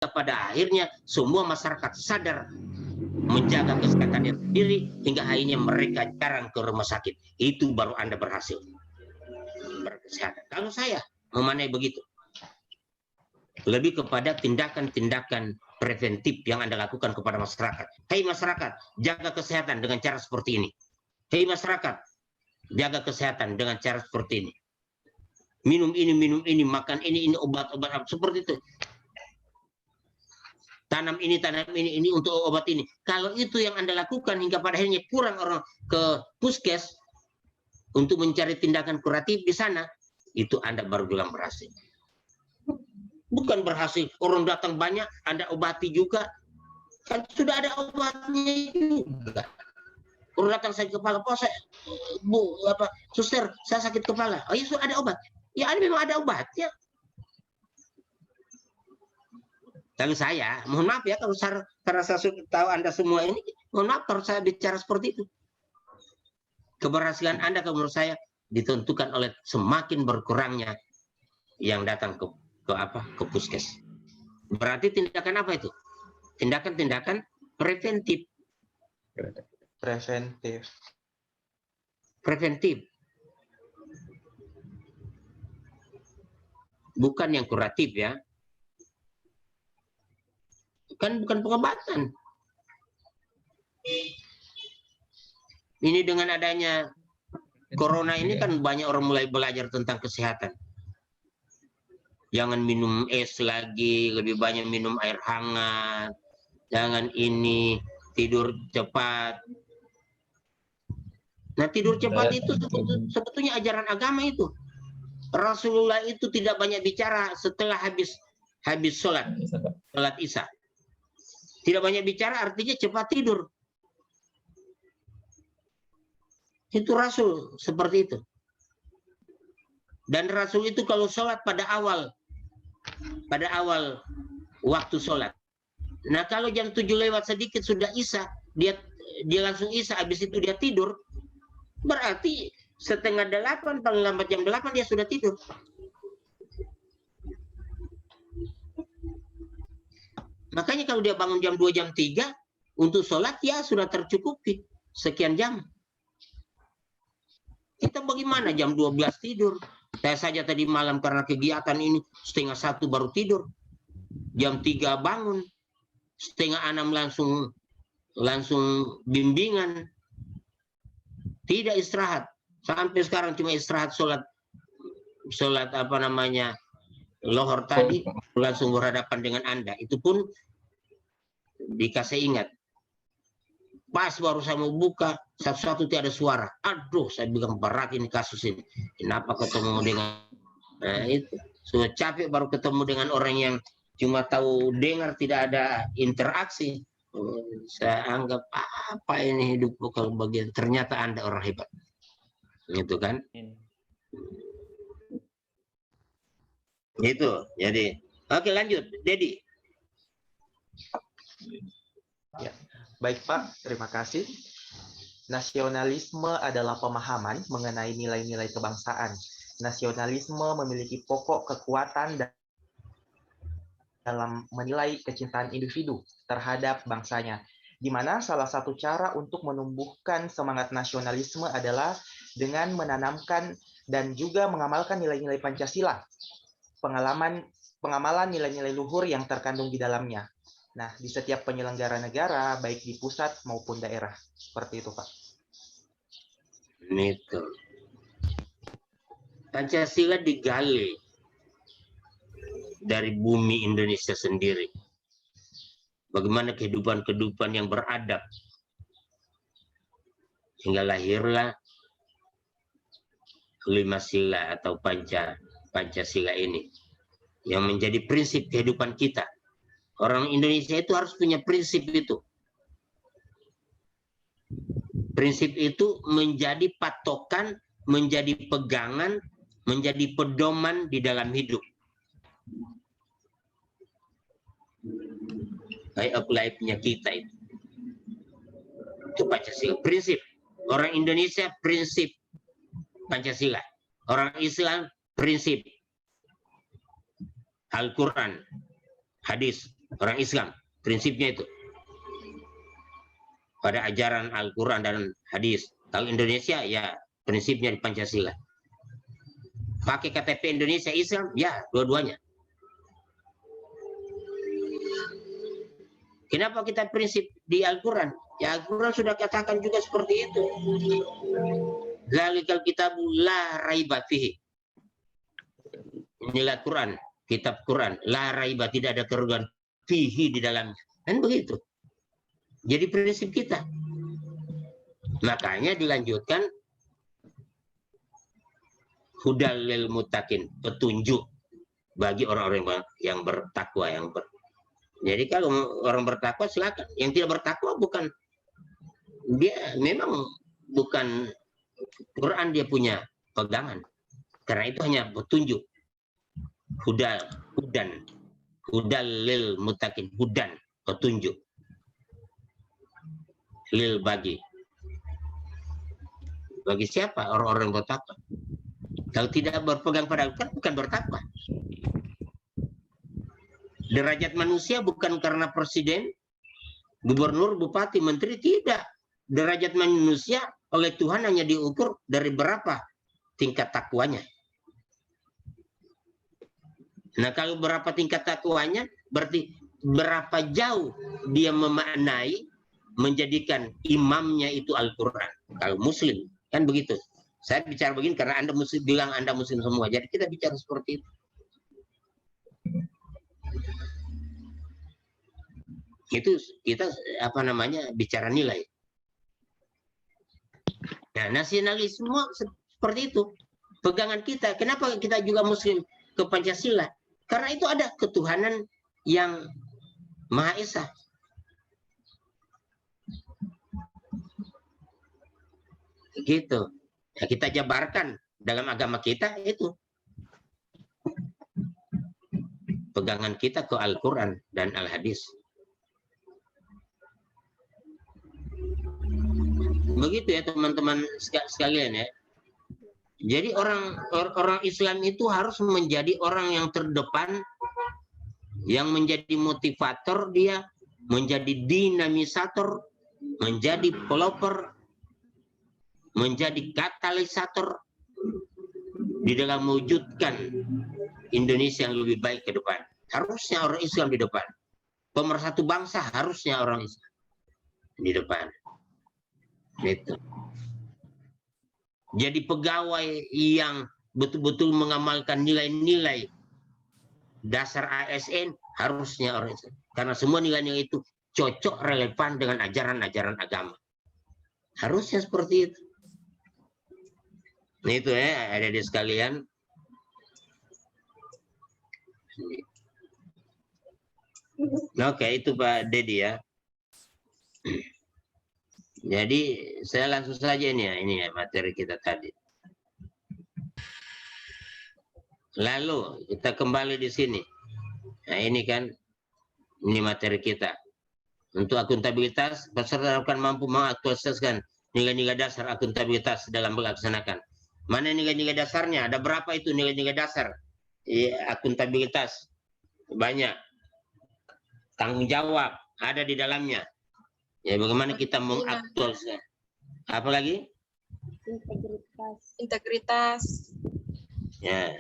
pada akhirnya semua masyarakat sadar menjaga kesehatannya sendiri hingga akhirnya mereka jarang ke rumah sakit. Itu baru Anda berhasil berkesehatan. Kalau saya memanai begitu, lebih kepada tindakan-tindakan preventif yang Anda lakukan kepada masyarakat. Hei masyarakat, jaga kesehatan dengan cara seperti ini. Hei masyarakat, jaga kesehatan dengan cara seperti ini. Minum ini, makan ini, obat-obat seperti itu. Tanam ini untuk obat ini. Kalau itu yang Anda lakukan hingga pada akhirnya kurang orang ke puskes untuk mencari tindakan kuratif di sana, itu Anda baru bilang berhasil. Bukan berhasil, orang datang banyak, Anda obati juga. Kan sudah ada obatnya juga. Orang datang sakit kepala, suster, saya sakit kepala. Oh iya, sudah ada obat. Ya, memang ada obatnya. Tapi saya, mohon maaf ya, karena saya tahu Anda semua ini, mohon maaf kalau saya bicara seperti itu. Keberhasilan Anda menurut saya ditentukan oleh semakin berkurangnya yang datang ke puskes. Berarti tindakan apa itu? Tindakan-tindakan preventif. Preventif. Bukan yang kuratif ya. Kan bukan pengobatan. Ini dengan adanya corona ini kan banyak orang mulai belajar tentang kesehatan. Jangan minum es lagi, lebih banyak minum air hangat. Jangan ini, tidur cepat. Nah, tidur cepat itu sebetulnya ajaran agama itu. Rasulullah itu tidak banyak bicara setelah habis sholat Isya. Tidak banyak bicara artinya cepat tidur. Itu Rasul seperti itu. Dan Rasul itu kalau sholat pada awal waktu sholat. Nah, kalau jam 7 lewat sedikit sudah Isya, dia langsung Isya, habis itu dia tidur, berarti setengah 8, paling lambat jam 8 dia sudah tidur. Makanya kalau dia bangun jam 2, jam 3, untuk sholat ya sudah tercukupi sekian jam. Kita bagaimana jam 12 tidur? Saya saja tadi malam karena kegiatan ini, 1:30 baru tidur. Jam 3 bangun, 5:30 langsung bimbingan. Tidak istirahat. Sampai sekarang cuma istirahat sholat lohor tadi, langsung berhadapan dengan Anda. Itu pun dikasih ingat. Pas baru saya mau buka, satu-satu tidak ada suara. Aduh, saya bilang berat ini kasus ini. Kenapa ketemu dengan... Nah, itu. Sudah capek baru ketemu dengan orang yang cuma tahu dengar, tidak ada interaksi. Saya anggap apa ini hidup kalau bagian. Ternyata Anda orang hebat. Gitu kan? Gitu. Jadi, oke lanjut. Dedi. Ya. Baik Pak, terima kasih. Nasionalisme adalah pemahaman mengenai nilai-nilai kebangsaan. Nasionalisme memiliki pokok kekuatan dalam menilai kecintaan individu terhadap bangsanya, di mana salah satu cara untuk menumbuhkan semangat nasionalisme adalah dengan menanamkan dan juga mengamalkan nilai-nilai Pancasila, pengamalan nilai-nilai luhur yang terkandung di dalamnya. Nah, di setiap penyelenggara negara, baik di pusat maupun daerah. Seperti itu, Pak. Itu. Pancasila digali dari bumi Indonesia sendiri. Bagaimana kehidupan yang beradab. Hingga lahirlah 5 sila atau Pancasila ini. Yang menjadi prinsip kehidupan kita. Orang Indonesia itu harus punya prinsip itu. Prinsip itu menjadi patokan, menjadi pegangan, menjadi pedoman di dalam hidup. Life-nya kita itu. Itu Pancasila. Prinsip. Orang Indonesia prinsip Pancasila. Orang Islam prinsip Al-Quran, hadis Orang Islam, prinsipnya itu. Pada ajaran Al-Quran dan hadis. Kalau Indonesia, ya prinsipnya di Pancasila. Pakai KTP Indonesia Islam, ya dua-duanya. Kenapa kita prinsip di Al-Quran? Ya Al-Quran sudah katakan juga seperti itu. Zalikal kitabu la raiba fihi. Inilah Quran, kitab Quran. La raiba, tidak ada keraguan fihi di dalamnya. Kan begitu. Jadi prinsip kita. Makanya dilanjutkan hudal lil muttaqin, petunjuk bagi orang-orang yang bertakwa, Jadi kalau orang bertakwa silakan. Yang tidak bertakwa bukan, dia memang bukan Quran dia punya pegangan. Karena itu hanya petunjuk. Hudal lil muttaqin, hudan, petunjuk. Lil bagi siapa? Orang-orang bertakwa. Kalau tidak berpegang pada Al-Quran bukan bertakwa. Derajat manusia bukan karena presiden, gubernur, bupati, menteri, tidak. Derajat manusia oleh Tuhan hanya diukur dari berapa tingkat takwanya. Nah, kalau berapa tingkat takwanya, berarti berapa jauh dia memaknai menjadikan imamnya itu Al-Quran. Kalau Muslim, kan begitu. Saya bicara begini karena Anda Muslim, bilang Anda Muslim semua. Jadi kita bicara seperti itu. Itu kita bicara nilai. Nah, nasionalisme seperti itu. Pegangan kita. Kenapa kita juga Muslim ke Pancasila? Karena itu ada ketuhanan yang Maha Esa. Gitu. Ya, kita jabarkan dalam agama kita itu. Pegangan kita ke Al-Quran dan Al-Hadis. Begitu ya teman-teman sekalian ya. Jadi orang Islam itu harus menjadi orang yang terdepan, yang menjadi motivator dia, menjadi dinamisator, menjadi pelopor, menjadi katalisator di dalam mewujudkan Indonesia yang lebih baik ke depan. Harusnya orang Islam di depan. Pemersatu bangsa harusnya orang Islam di depan. Gitu. Jadi pegawai yang betul-betul mengamalkan nilai-nilai dasar ASN harusnya orang Islam. Karena semua nilai-nilai itu cocok relevan dengan ajaran-ajaran agama. Harusnya seperti itu. Nah itu ya, ada di sekalian. Oke, itu Pak Dedi ya. Jadi saya langsung saja ini ya materi kita tadi. Lalu kita kembali di sini. Nah ini kan, ini materi kita. Untuk akuntabilitas, peserta akan mampu mengaktualisasikan nilai-nilai dasar akuntabilitas dalam melaksanakan. Mana nilai-nilai dasarnya? Ada berapa itu nilai-nilai dasar? Akuntabilitas banyak. Tanggung jawab ada di dalamnya. Ya, bagaimana kita mengaktualisasikan? Apa lagi? Integritas. Ya.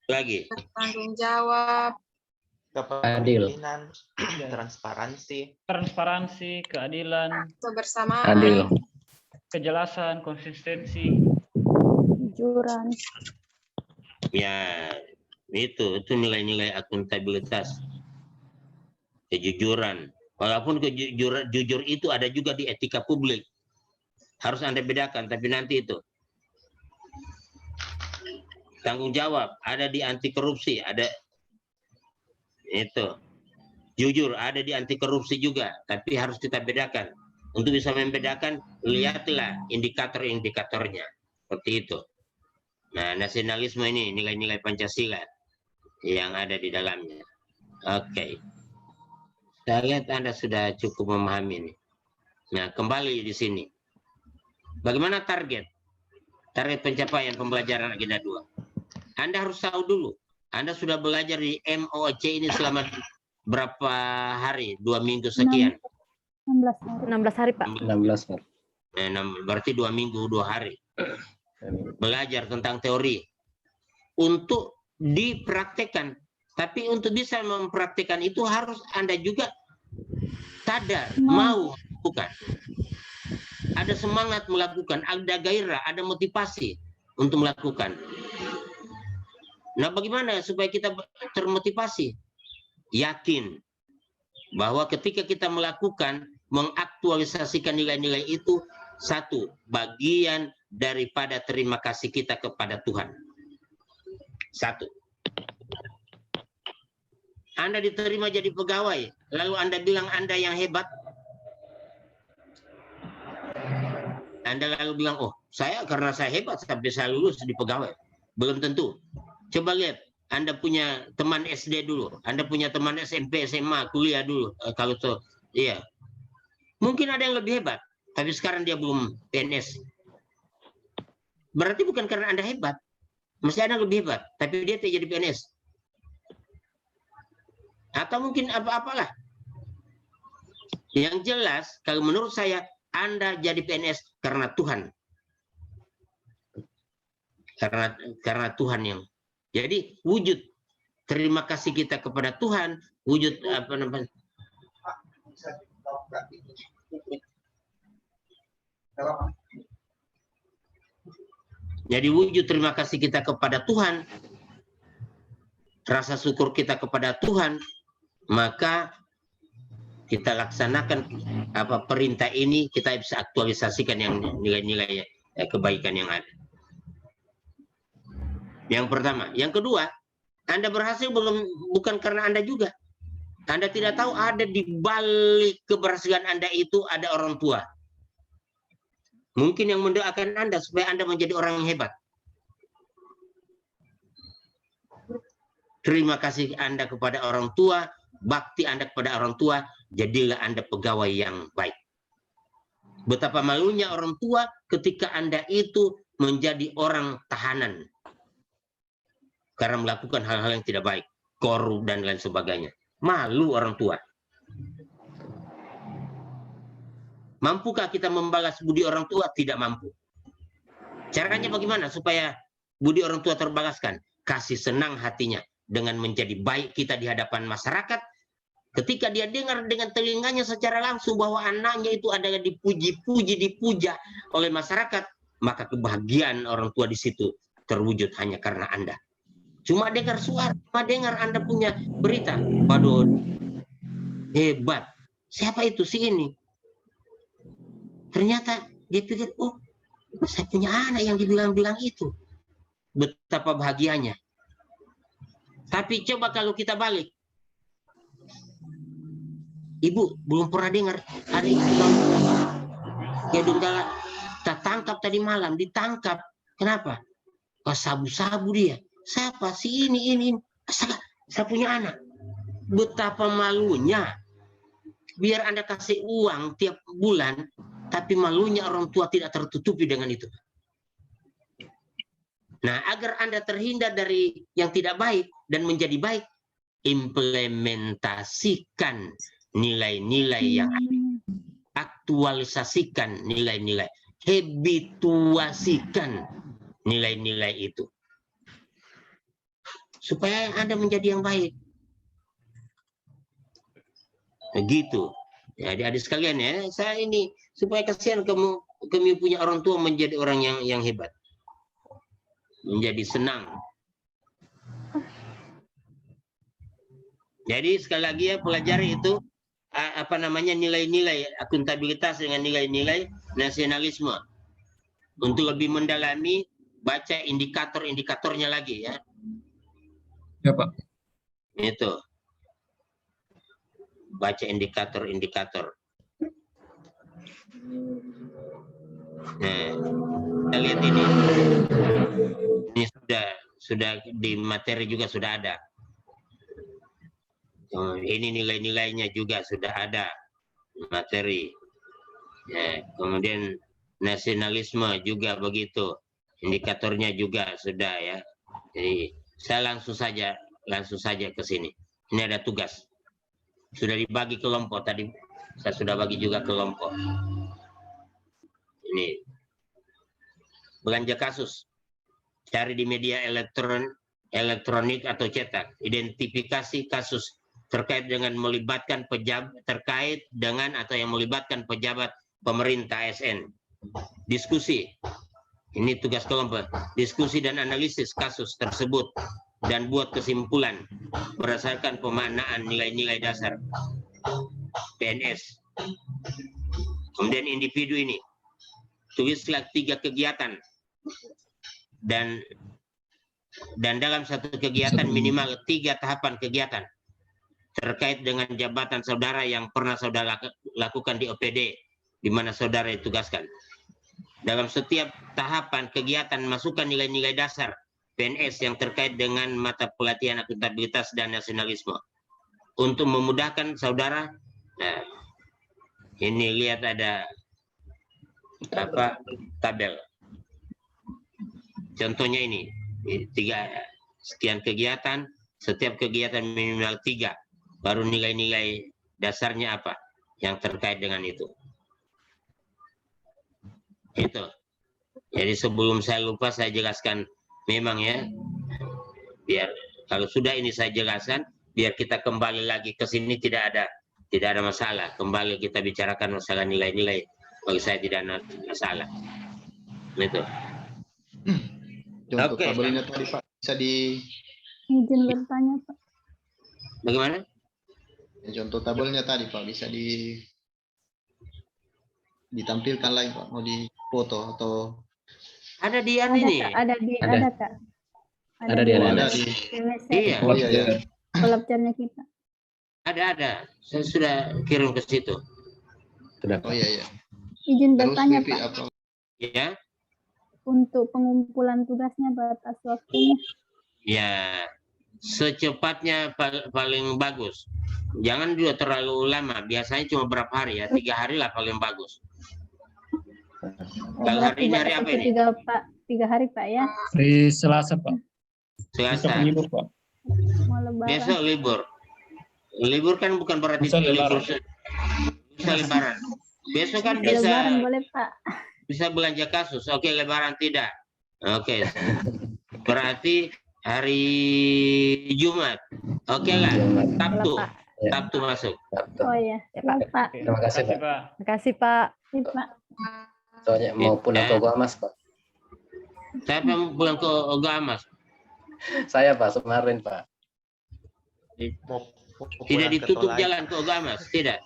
Lagi. Tanggung jawab. Kepemimpinan, transparansi, keadilan, kebersamaan, Adil. kejelasan, konsistensi, Kejujuran. Ya, itu nilai-nilai akuntabilitas. Kejujuran. Walaupun jujur itu ada juga di etika publik. Harus Anda bedakan, tapi nanti itu. Tanggung jawab, ada di anti korupsi, ada itu. Jujur, ada di anti korupsi juga, tapi harus kita bedakan. Untuk bisa membedakan, lihatlah indikator-indikatornya. Seperti itu. Nah, nasionalisme ini, nilai-nilai Pancasila yang ada di dalamnya. Oke. Saya lihat Anda sudah cukup memahami ini. Nah, kembali di sini. Bagaimana target? Target pencapaian pembelajaran agenda 2. Anda harus tahu dulu Anda sudah belajar di MOC ini selama berapa hari? 2 minggu sekian. 16 hari. 16 hari, Pak. 16 hari. Berarti 2 minggu 2 hari. Belajar tentang teori untuk dipraktekkan. Tapi untuk bisa mempraktekkan itu harus Anda juga sadar, mau melakukan. Ada semangat melakukan, ada gairah, ada motivasi untuk melakukan. Nah, bagaimana supaya kita termotivasi? Yakin bahwa ketika kita melakukan, mengaktualisasikan nilai-nilai itu, satu, bagian daripada terima kasih kita kepada Tuhan. Satu. Anda diterima jadi pegawai, lalu Anda bilang Anda yang hebat. Anda lalu bilang, oh, saya karena saya hebat sampai saya lulus di pegawai. Belum tentu. Coba lihat, Anda punya teman SD dulu, Anda punya teman SMP, SMA, kuliah dulu. Kalau tuh, iya. Mungkin ada yang lebih hebat, tapi sekarang dia belum PNS. Berarti bukan karena Anda hebat. Mesti ada yang lebih hebat, tapi dia tidak jadi PNS. Atau mungkin apa-apalah. Yang jelas, kalau menurut saya, Anda jadi PNS karena Tuhan. Karena Tuhan yang. Jadi wujud terima kasih kita kepada Tuhan, wujud apa namanya? Jadi wujud terima kasih kita kepada Tuhan, rasa syukur kita kepada Tuhan, maka kita laksanakan apa perintah ini, kita bisa aktualisasikan yang nilai-nilai kebaikan yang ada. Yang pertama, yang kedua, Anda berhasil bukan karena Anda juga. Anda tidak tahu ada di balik keberhasilan Anda itu ada orang tua. Mungkin yang mendoakan Anda supaya Anda menjadi orang yang hebat. Terima kasih Anda kepada orang tua, bakti Anda kepada orang tua, jadilah Anda pegawai yang baik. Betapa malunya orang tua ketika Anda itu menjadi orang tahanan karena melakukan hal-hal yang tidak baik, korup dan lain sebagainya. Malu orang tua. Mampukah kita membalas budi orang tua? Tidak mampu. Caranya bagaimana supaya budi orang tua terbalaskan? Kasih senang hatinya dengan menjadi baik kita di hadapan masyarakat. Ketika dia dengar dengan telinganya secara langsung bahwa anaknya itu adalah dipuji-puji, dipuja oleh masyarakat, maka kebahagiaan orang tua di situ terwujud hanya karena Anda. Cuma dengar suara, cuma dengar Anda punya berita. Waduh, hebat. Siapa itu si ini? Ternyata dia pikir, oh, saya punya anak yang dibilang-bilang itu. Betapa bahagianya. Tapi coba kalau kita balik. Ibu belum pernah dengar ada istilah ya Donggala tertangkap tadi malam, ditangkap. Kenapa? Oh, sabu-sabu dia. Siapa si ini? Saya punya anak. Betapa malunya. Biar Anda kasih uang tiap bulan, tapi malunya orang tua tidak tertutupi dengan itu. Nah, agar Anda terhindar dari yang tidak baik dan menjadi baik, implementasikan nilai-nilai yang ada. Aktualisasikan nilai-nilai. Habituasikan nilai-nilai itu. Supaya Anda menjadi yang baik. Begitu. Jadi adik sekalian ya, saya ini supaya kasihan kamu punya orang tua menjadi orang yang hebat. Menjadi senang. Jadi sekali lagi ya, pelajari itu apa namanya nilai-nilai akuntabilitas dengan nilai-nilai nasionalisme. Untuk lebih mendalami, baca indikator-indikatornya lagi ya. Ya, Pak. Itu. Baca indikator-indikator. Nah, kita lihat ini. Ini sudah di materi juga sudah ada. Ini nilai-nilainya juga sudah ada materi. Ya, kemudian nasionalisme juga begitu. Indikatornya juga sudah ya. Jadi Saya langsung saja ke sini. Ini ada tugas. Sudah dibagi kelompok tadi. Saya sudah bagi juga kelompok. Ini belanja kasus. Cari di media elektronik atau cetak. Identifikasi kasus terkait dengan melibatkan pejabat pemerintah ASN. Diskusi. Ini tugas kelompok. Diskusi dan analisis kasus tersebut dan buat kesimpulan berdasarkan pemaknaan nilai-nilai dasar PNS. Kemudian individu ini tulislah 3 kegiatan dan dalam satu kegiatan minimal 3 tahapan kegiatan terkait dengan jabatan saudara yang pernah saudara lakukan di OPD di mana saudara ditugaskan. Dalam setiap tahapan kegiatan masukkan nilai-nilai dasar PNS yang terkait dengan mata pelatihan akuntabilitas dan nasionalisme. Untuk memudahkan saudara, nah, ini lihat ada tabel. Contohnya ini 3 sekian kegiatan, setiap kegiatan minimal 3, baru nilai-nilai dasarnya apa yang terkait dengan itu. Itu. Jadi sebelum saya lupa saya jelaskan memang ya, biar kalau sudah ini saya jelaskan, biar kita kembali lagi ke sini tidak ada masalah. Kembali kita bicarakan masalah nilai-nilai. Bagi saya tidak ada masalah. Itu. Contoh Oke. tabelnya tadi Pak bisa Izin bertanya, Pak. Bagaimana? contoh tabelnya tadi Pak bisa ditampilkan lagi Pak, mau di foto atau Ada di Ada, ini. Kak. Ada, Kak. Ada di ada di PWC, Iya, oh iya ya. kolabnya kita. ada. Saya sudah kirim ke situ. Sudah, Oh iya ya. Izin Terus bertanya, Vivi, Pak. apa Ya. Untuk pengumpulan tugasnya batas waktunya. Ya, secepatnya paling bagus. Jangan juga terlalu lama. Biasanya cuma berapa hari ya? 3 hari lah paling bagus. Kalau hari ini hari apa ini? 3, Pak. 3 hari, Pak, ya. Hari Selasa, Pak. Selasa. Besok libur, Pak. Mau lebaran. Besok libur. Libur kan bukan berarti Bisa lebaran. Bisa lebaran. Besok kan Lebaran boleh, Pak. bisa belanja kasus. Oke, lebaran tidak. Oke. Berarti hari Jumat. Oke lah. Sabtu. Pak. Sabtu masuk. Oh iya, siap, Pak. Terima kasih, Pak. Terima kasih, Pak. Iya, Pak. Soalnya mau pulang ke Guamas, Pak. Siapa yang pulang ke Ogamas? Saya, Pak, kemarin, Pak. Mau Tidak pulang ke ditutup Tolai. jalan ke Ogamas, tidak.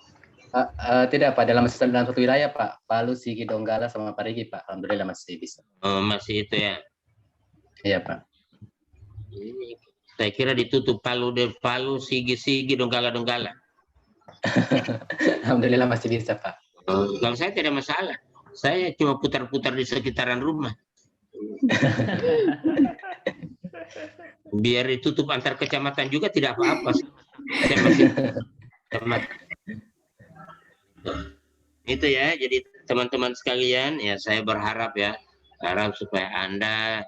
Tidak, Pak. Dalam satu wilayah, Pak. Palu, Sigi, Donggala, sama Parigi, Pak. Alhamdulillah masih bisa. Oh, masih itu ya. Iya, Pak. Ini, saya kira ditutup Palu, Sigi, Donggala. Alhamdulillah masih bisa, Pak. Oh, kalau saya tidak masalah. Saya cuma putar-putar di sekitaran rumah. Biar ditutup antar kecamatan juga tidak apa-apa. Saya masih itu ya. Jadi teman-teman sekalian, ya saya berharap ya, harap supaya Anda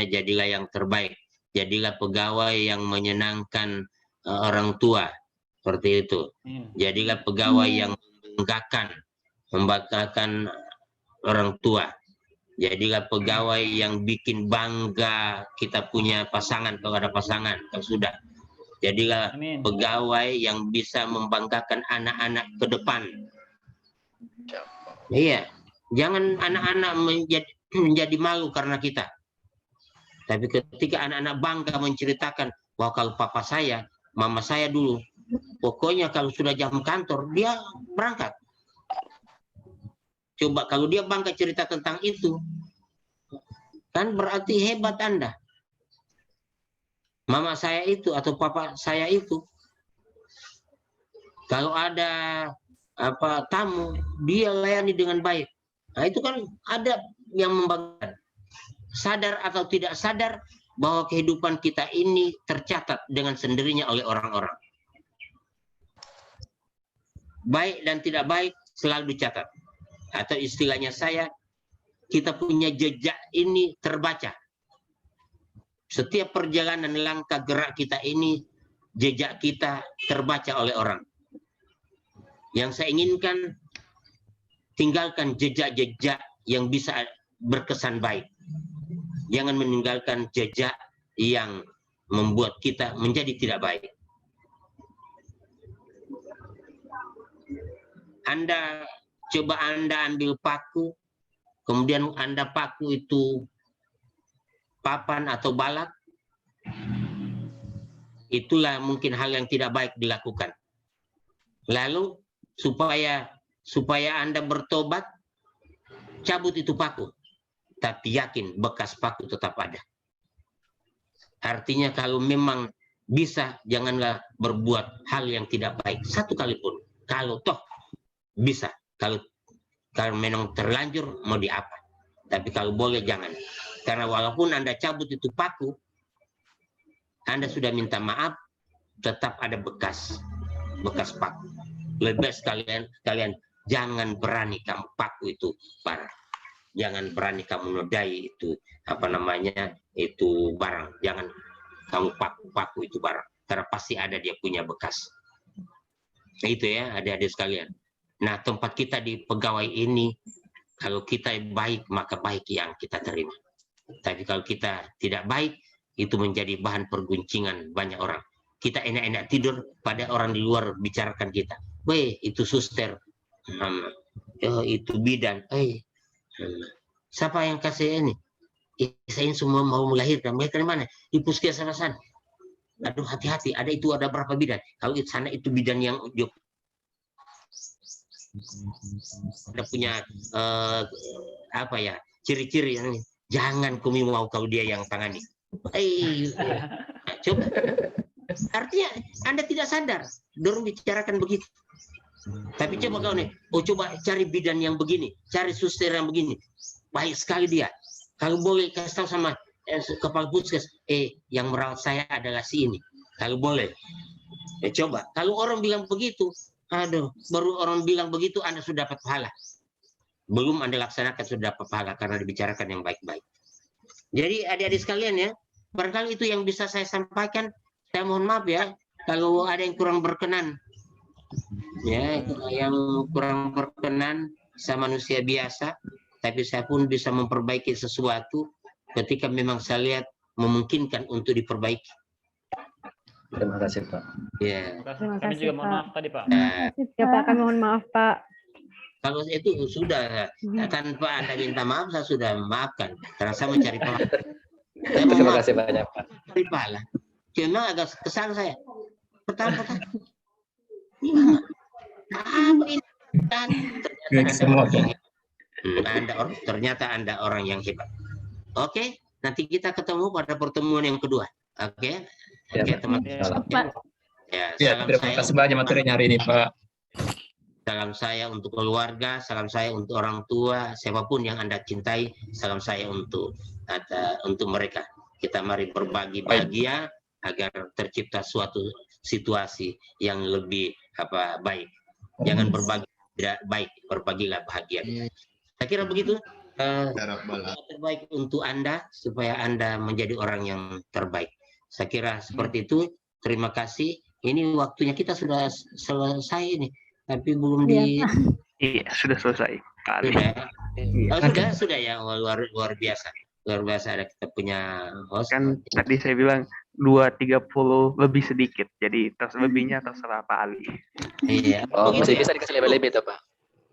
jadilah yang terbaik. Jadilah pegawai yang menyenangkan orang tua, seperti itu. Jadilah pegawai yang membanggakan orang tua. Jadilah pegawai yang bikin bangga kita punya pasangan kalau ada pasangan, kalau sudah. Jadilah pegawai yang bisa membanggakan anak-anak ke depan. Iya, jangan anak-anak menjadi malu karena kita. Tapi ketika anak-anak bangga menceritakan bahwa kalau papa saya, mama saya dulu, pokoknya kalau sudah jam kantor, dia berangkat. Coba kalau dia bangga cerita tentang itu, kan berarti hebat Anda. Mama saya itu atau papa saya itu, kalau ada tamu, dia layani dengan baik. Nah itu kan ada yang membanggakan. Sadar atau tidak sadar bahwa kehidupan kita ini tercatat dengan sendirinya oleh orang-orang. Baik dan tidak baik selalu dicatat. Atau istilahnya kita punya jejak ini terbaca. Setiap perjalanan langkah gerak kita ini, jejak kita terbaca oleh orang. Yang saya inginkan, tinggalkan jejak-jejak yang bisa berkesan baik. Jangan meninggalkan jejak yang membuat kita menjadi tidak baik. Anda ambil paku, kemudian Anda paku itu papan atau balak, itulah mungkin hal yang tidak baik dilakukan. Lalu supaya Anda bertobat, cabut itu paku, tapi yakin bekas paku tetap ada. Artinya kalau memang bisa, janganlah berbuat hal yang tidak baik satu kali pun. Kalau toh bisa, kalau memang terlanjur mau diapa. Tapi kalau boleh jangan. Karena walaupun Anda cabut itu paku, Anda sudah minta maaf, tetap ada bekas paku. Lebih baik kalian jangan berani kamu paku itu barang. Jangan berani kamu nodai itu itu barang. Jangan kamu paku itu barang. Karena pasti ada dia punya bekas. Itu ya, adik-adik sekalian. Nah, tempat kita di pegawai ini, kalau kita baik, maka baik yang kita terima. Tapi kalau kita tidak baik, itu menjadi bahan perguncingan banyak orang. Kita enak-enak tidur, pada orang di luar bicarakan kita. Weh, itu suster. Itu bidan. Siapa yang kasih ini? Saya semua mau melahirkan. Melahirkan di mana? Di puskesmasan. Aduh, hati-hati. Ada berapa bidan? Kalau di sana itu bidan yang ada punya ciri-ciri yang jangan kami mau kalau dia yang tangani. Coba. Artinya Anda tidak sadar, dorong bicarakan begitu. Tapi coba kau nih, coba cari bidan yang begini, cari suster yang begini. Baik sekali dia. Kalau boleh kasih tahu sama kepala puskes, yang merawat saya adalah si ini. Kalau boleh. Coba, kalau orang bilang begitu, baru orang bilang begitu Anda sudah dapat pahala. Belum Anda laksanakan sudah dapat pahala karena dibicarakan yang baik-baik. Jadi adik-adik sekalian ya, barangkali itu yang bisa saya sampaikan. Saya mohon maaf ya, kalau ada yang kurang berkenan. Ya, yang kurang berkenan, saya manusia biasa, tapi saya pun bisa memperbaiki sesuatu ketika memang saya lihat memungkinkan untuk diperbaiki. Terima kasih, Pak. Ya. Terima kasih. Kami juga mohon maaf tadi, Pak. Ya Pak, kami mohon maaf Pak. Kalau itu sudah tanpa Anda minta maaf, saya sudah maafkan. Karena saya mencari pahala. Terima kasih banyak, Pak. Mencari pahala. Cuma agak kesal saya. Pertama, ternyata Anda orang yang hebat. Oke, nanti kita ketemu pada pertemuan yang kedua. Oke, teman-teman. Ya, terima kasih banyak materinya hari ini, Pak. Salam saya untuk keluarga, salam saya untuk orang tua, siapapun yang Anda cintai, salam saya untuk mereka. Kita mari berbagi bahagia agar tercipta suatu situasi yang lebih baik. Jangan berbagi tidak baik, berbagilah bahagia. Saya kira begitu. Terbaik untuk Anda supaya Anda menjadi orang yang terbaik. Saya kira seperti itu. Terima kasih. Ini waktunya kita sudah selesai ini, tapi belum Iya, sudah selesai. Sudah ya, luar biasa. Luar biasa ada kita punya host. Kan tadi saya bilang 2:30 lebih sedikit, jadi lebihnya terserah Pak Ali. Iya. Masih bisa dikasih lebih-lebih tuh, Pak.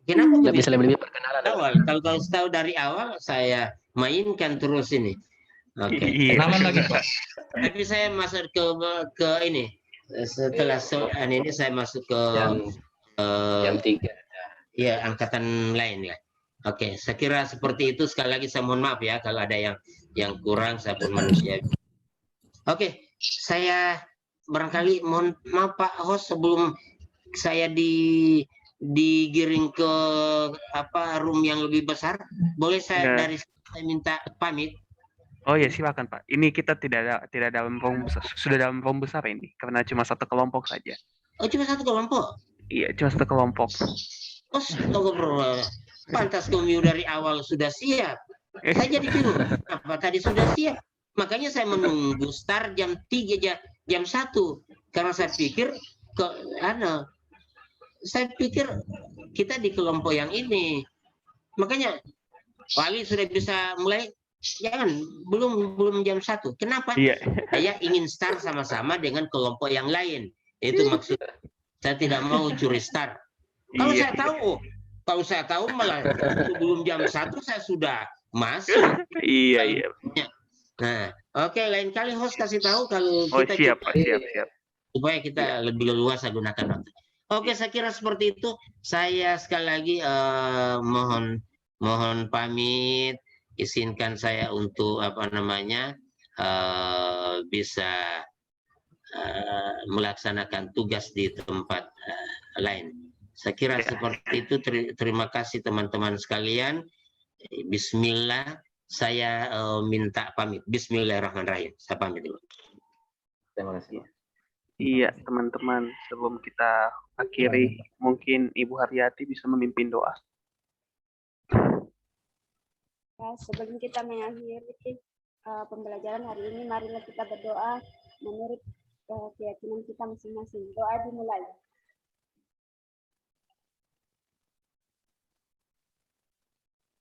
Kenapa bisa lebih perkenalan? Kalau tahu dari awal saya mainkan terus ini. Oke. Kenalan lagi, Pak. Tapi saya masuk ke ini. Setelah ini saya masuk ke jam 3. Ya, angkatan lain ya. Oke, saya kira seperti itu. Sekali lagi saya mohon maaf ya kalau ada yang kurang, saya pun manusia. Oke, saya barangkali mohon maaf Pak host, sebelum saya digiring ke room yang lebih besar, boleh saya saya minta pamit. Oh ya, silakan Pak. Ini kita tidak dalam room besar, sudah dalam room besar ini karena cuma satu kelompok saja. Oh, cuma satu kelompok? Iya, cuma satu kelompok. Oh, pantas kami dari awal sudah siap. Saya jadi bingung. Apa tadi sudah siap? Makanya saya menunggu start jam 3 jam 1 karena saya pikir kita di kelompok yang ini. Makanya Wali sudah bisa mulai, jangan belum jam 1. Kenapa? Iya. Saya ingin start sama-sama dengan kelompok yang lain. Itu maksud saya tidak mau curi start. Kalau Iya. saya tahu malah sebelum jam 1 saya sudah masuk. Iya. Nah, oke, lain kali host kasih tahu kalau Oh, kita siap, coba, Pak. Siap. supaya kita lebih leluasa gunakan waktu. Oke, saya kira seperti itu. Saya sekali lagi mohon pamit, izinkan saya untuk bisa melaksanakan tugas di tempat lain. Saya kira seperti itu. Terima kasih teman-teman sekalian. Bismillah, saya minta pamit. Bismillahirrahmanirrahim. Saya pamit dulu. Terima kasih. Iya, teman-teman, sebelum kita akhiri, mungkin Ibu Haryati bisa memimpin doa. Sebelum kita mengakhiri pembelajaran hari ini, marilah kita berdoa menurut keyakinan kita masing-masing. Doa dimulai.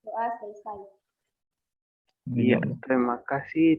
Doa selesai. Iya, terima kasih.